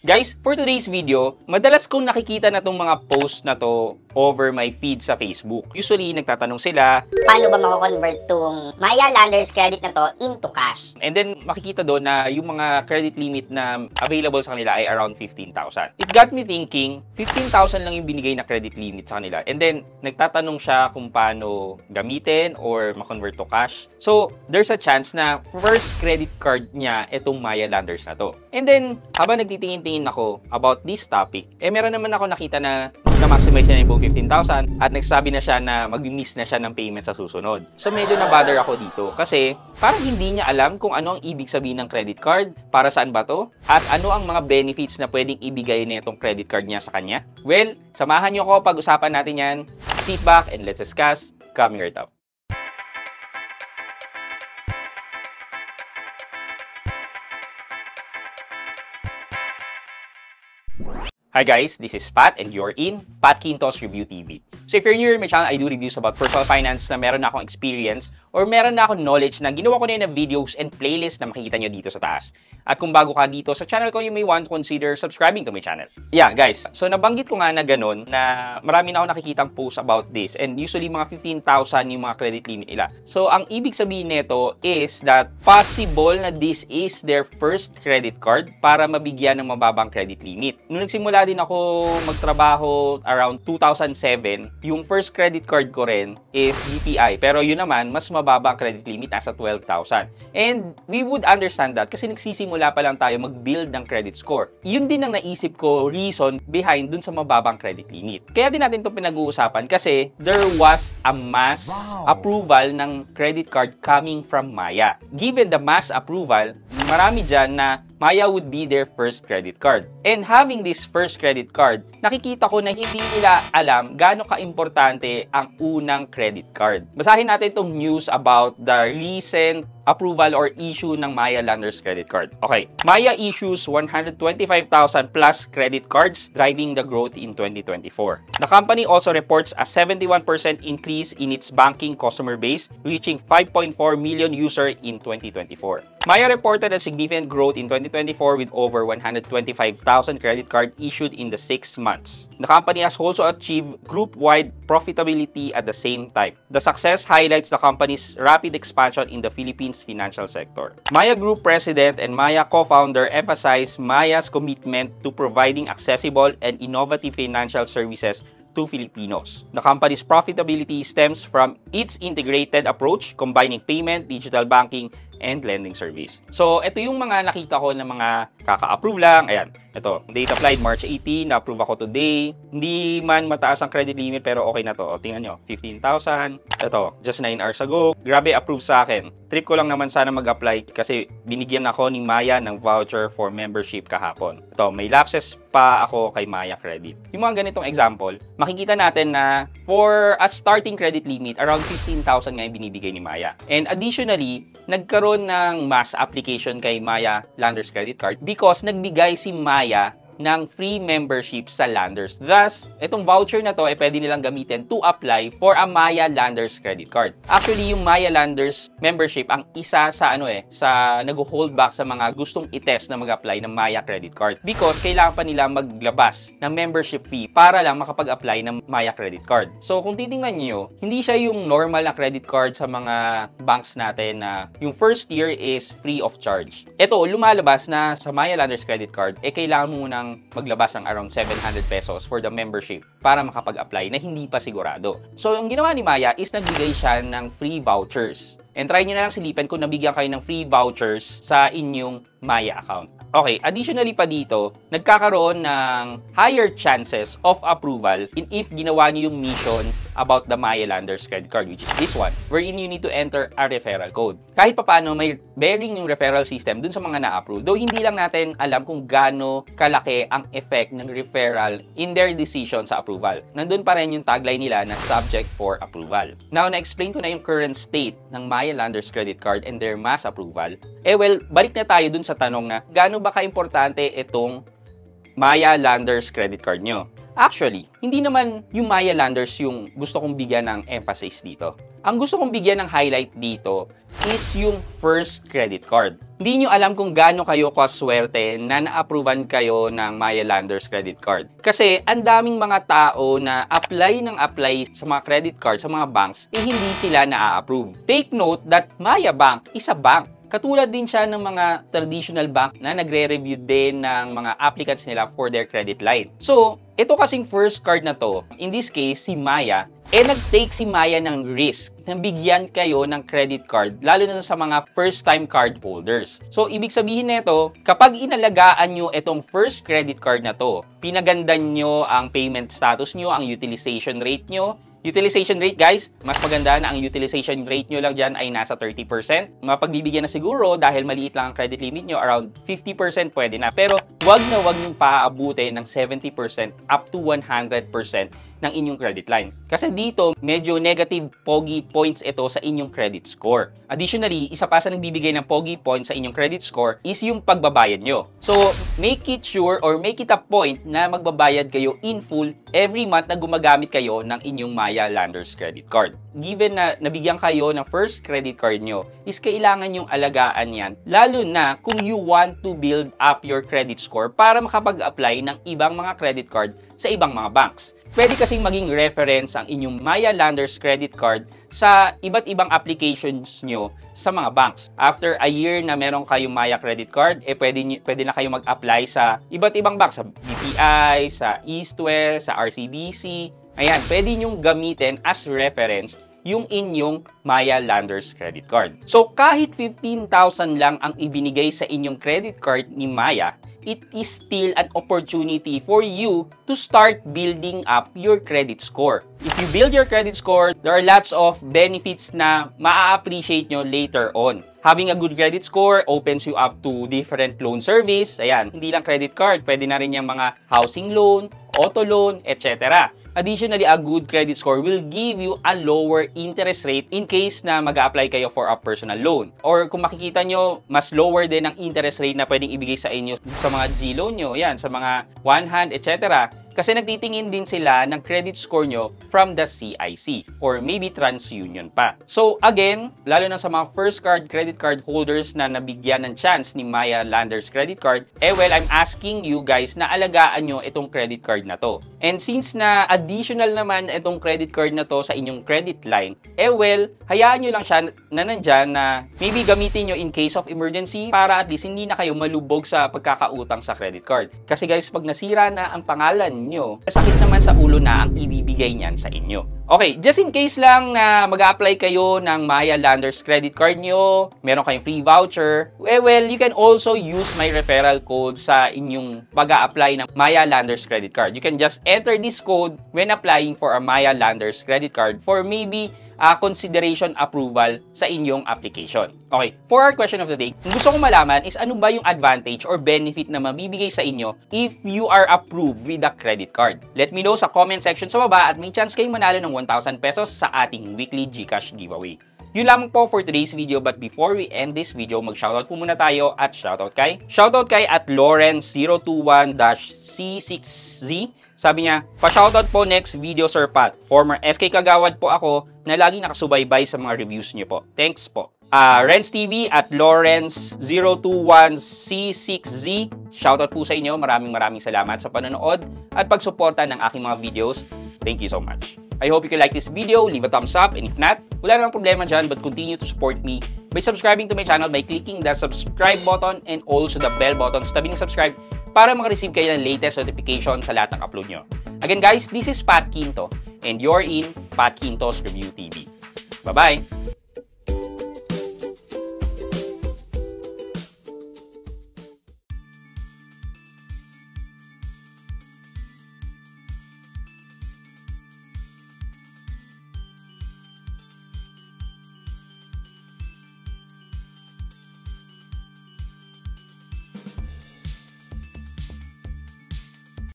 Guys, for today's video, madalas kong nakikita na tong mga post na to over my feed sa Facebook. Usually, nagtatanong sila, paano ba mako-convert tong Maya Landers credit na to into cash? And then, makikita doon na yung mga credit limit na available sa kanila ay around 15,000. It got me thinking, 15,000 lang yung binigay na credit limit sa kanila. And then, nagtatanong siya kung paano gamitin or ma-convert to cash. So, there's a chance na first credit card niya itong Maya Landers na to. And then, habang nagtitingin-tingin ako about this topic, meron naman ako nakita na na-maximize na yung 15,000 at nagsabi na siya na mag-miss na siya ng payment sa susunod. So medyo na-bother ako dito kasi parang hindi niya alam kung ano ang ibig sabihin ng credit card, para saan ba to, at ano ang mga benefits na pwedeng ibigay na itong credit card niya sa kanya. Well, samahan niyo ako pag-usapan natin yan. Sit back and let's discuss coming right up. Hi guys, this is Pat and you're in Pat Quintos Review TV. So if you're new to my channel, I do reviews about personal finance na meron na akong experience or meron na akong knowledge na ginawa ko na yun na videos and playlist na makikita nyo dito sa taas. At kung bago ka dito sa channel ko, you may want to consider subscribing to my channel. Yeah guys, so nabanggit ko nga na ganun na marami na ako nakikitang post about this and usually mga 15,000 yung mga credit limit nila. So ang ibig sabihin nito is that possible na this is their first credit card para mabigyan ng mababang credit limit. Nung nagsimula din ako magtrabaho around 2007, yung first credit card ko rin is BPI. Pero yun naman, mas mababa ang credit limit, nasa 12,000. And we would understand that kasi nagsisimula pa lang tayo mag-build ng credit score. Yun din ang naisip ko reason behind dun sa mababang credit limit. Kaya din natin ito pinag-uusapan kasi there was a mass approval ng credit card coming from Maya. Given the mass approval, marami dyan na Maya would be their first credit card. And having this first credit card, nakikita ko na hindi nila alam gaano ka-importante ang unang credit card. Basahin natin itong news about the recent approval or issue ng Maya Landers credit card. Okay, Maya issues 125,000 plus credit cards, driving the growth in 2024. The company also reports a 71% increase in its banking customer base, reaching 5.4 million users in 2024. Maya reported a significant growth in 2024 with over 125,000 credit cards issued in the 6 months. The company has also achieved group-wide profitability at the same time. The success highlights the company's rapid expansion in the Philippines financial sector. Maya Group President and Maya co-founder emphasized Maya's commitment to providing accessible and innovative financial services to Filipinos. The company's profitability stems from its integrated approach, combining payment, digital banking, and lending service. So, ito yung mga nakita ko na mga kaka-approve lang. Ayan, ito. Date applied March 18, na-approve ako today. Hindi man mataas ang credit limit, pero okay na to. O, tingnan nyo, 15,000. Ito, just 9 hours ago. Grabe, approve sa akin. Trip ko lang naman sana mag-apply kasi binigyan ako ni Maya ng voucher for membership kahapon. Ito, may lapses pa ako kay Maya Credit. Yung mga ganitong example, makikita natin na for a starting credit limit, around 15,000 nga yung binibigay ni Maya. And additionally, nagkaroon ng mass application kay Maya Landers Credit Card because nagbigay si Maya ng free membership sa Landers. Thus, itong voucher na to ay pwede nilang gamitin to apply for a Maya Landers credit card. Actually, yung Maya Landers membership ang isa sa sa nag-hold back sa mga gustong i-test na mag-apply ng Maya credit card because kailangan pa nila maglabas ng membership fee para lang makapag-apply ng Maya credit card. So, kung titingnan niyo, hindi siya yung normal na credit card sa mga banks natin na yung first year is free of charge. Ito, lumalabas na sa Maya Landers credit card, kailangan mo muna maglabas ng around 700 pesos for the membership para makapag-apply na hindi pa sigurado. So, yung ginawa ni Maya is nagbigay siya ng free vouchers. And try nyo na lang silipin kung nabigyan kayo ng free vouchers sa inyong Maya account. Okay, additionally pa dito, nagkakaroon ng higher chances of approval if ginawa nyo yung mission about the Maya Landers credit card, which is this one, wherein you need to enter a referral code. Kahit papaano, may bearing yung referral system dun sa mga na-approve. Though hindi lang natin alam kung gaano kalaki ang effect ng referral in their decision sa approval. Nandun pa rin yung tagline nila na subject for approval. Now, na-explain ko na yung current state ng Maya Landers credit card and their mass approval. Well, balik na tayo dun sa tanong na gaano ba ka-importante itong Maya Landers credit card nyo. Actually, hindi naman yung Maya Landers yung gusto kong bigyan ng emphasis dito. Ang gusto kong bigyan ng highlight dito is yung first credit card. Hindi nyo alam kung gaano kayo kaswerte na na-approvean kayo ng Maya Landers credit card. Kasi ang daming mga tao na apply sa mga credit card, sa mga banks, hindi sila na-approve. Take note that Maya Bank is a bank. Katulad din siya ng mga traditional bank na nagre-review din ng mga applicants nila for their credit line. So, ito kasing first card na to, in this case, si Maya, nag-take si Maya ng risk na bigyan kayo ng credit card, lalo na sa mga first-time card holders. So, ibig sabihin nito, kapag inalagaan nyo itong first credit card na to, pinagandan nyo ang payment status nyo, ang utilization rate nyo. Utilization rate, guys, mas maganda na ang utilization rate nyo lang dyan ay nasa 30%. Mapagbibigyan na siguro dahil maliit lang ang credit limit nyo, around 50% pwede na. Pero wag nyong paaabutin ng 70% up to 100% ng inyong credit line. Kasi dito, medyo negative pogi points ito sa inyong credit score. Additionally, isa pa sa nagbibigay ng pogi points sa inyong credit score is yung pagbabayad nyo. So, make it sure or make it a point na magbabayad kayo in full every month na gumagamit kayo ng inyong Maya Landers credit card. Given na nabigyan kayo ng first credit card nyo, is kailangan yung alagaan yan. Lalo na kung you want to build up your credit score para makapag-apply ng ibang mga credit card sa ibang mga banks. Pwede kasing maging reference ang inyong Maya Landers credit card sa iba't ibang applications nyo sa mga banks. After a year na meron kayong Maya credit card, pwede na kayo mag-apply sa iba't ibang banks, sa BPI, sa East West, sa RCBC. Ayan, pwede nyong gamitin as reference yung inyong Maya Landers credit card. So, kahit 15,000 lang ang ibinigay sa inyong credit card ni Maya, it is still an opportunity for you to start building up your credit score. If you build your credit score, there are lots of benefits na maa-appreciate nyo later on. Having a good credit score opens you up to different loan service. Ayan, hindi lang credit card, pwede na rin yung mga housing loan, auto loan, etc. Additionally, a good credit score will give you a lower interest rate in case na mag-a-apply kayo for a personal loan. Or kung makikita nyo, mas lower din ang interest rate na pwedeng ibigay sa inyo sa mga G-loan nyo, yan, sa mga one hand, etc. Kasi nagtitingin din sila ng credit score nyo from the CIC or maybe TransUnion pa. So again, lalo na sa mga first credit card holders na nabigyan ng chance ni Maya Landers credit card, well, I'm asking you guys na alagaan nyo itong credit card na to. And since na additional naman itong credit card na to sa inyong credit line, well, hayaan nyo lang siya na nandyan na maybe gamitin nyo in case of emergency para at least hindi na kayo malubog sa pagkakautang sa credit card. Kasi guys, pag nasira na ang pangalan nyo, sakit naman sa ulo na ang ibibigay niyan sa inyo. Okay, just in case lang na mag-a-apply kayo ng Maya Landers credit card nyo, meron kayong free voucher, well, you can also use my referral code sa inyong pag-a-apply ng Maya Landers credit card. You can just enter this code when applying for a Maya Landers credit card for maybe consideration approval sa inyong application. Okay, for our question of the day, gusto kong malaman is ano ba yung advantage or benefit na mabibigay sa inyo if you are approved with a credit card. Let me know sa comment section sa baba at may chance kayong manalo ng 1,000 pesos sa ating weekly GCash giveaway. Yun lamang po for today's video, but before we end this video, mag-shoutout po muna tayo at shoutout kay at Lawrence021-C6Z. Sabi niya, pa-shoutout po next video, Sir Pat. Former SK Kagawad po ako na lagi nakasubaybay sa mga reviews niyo po. Thanks po. Renz TV at Lawrence021-C6Z. Shoutout po sa inyo. Maraming salamat sa panonood at pagsuporta ng aking mga videos. Thank you so much. I hope you can like this video, leave a thumbs up, and if not, wala namang problema dyan, but continue to support me by subscribing to my channel by clicking the subscribe button and also the bell button sa tabi ng subscribe para makareceive kayo ng latest notification sa lahat ng upload nyo. Again guys, this is Pat Quinto, and you're in Pat Quinto's Review TV. Bye-bye!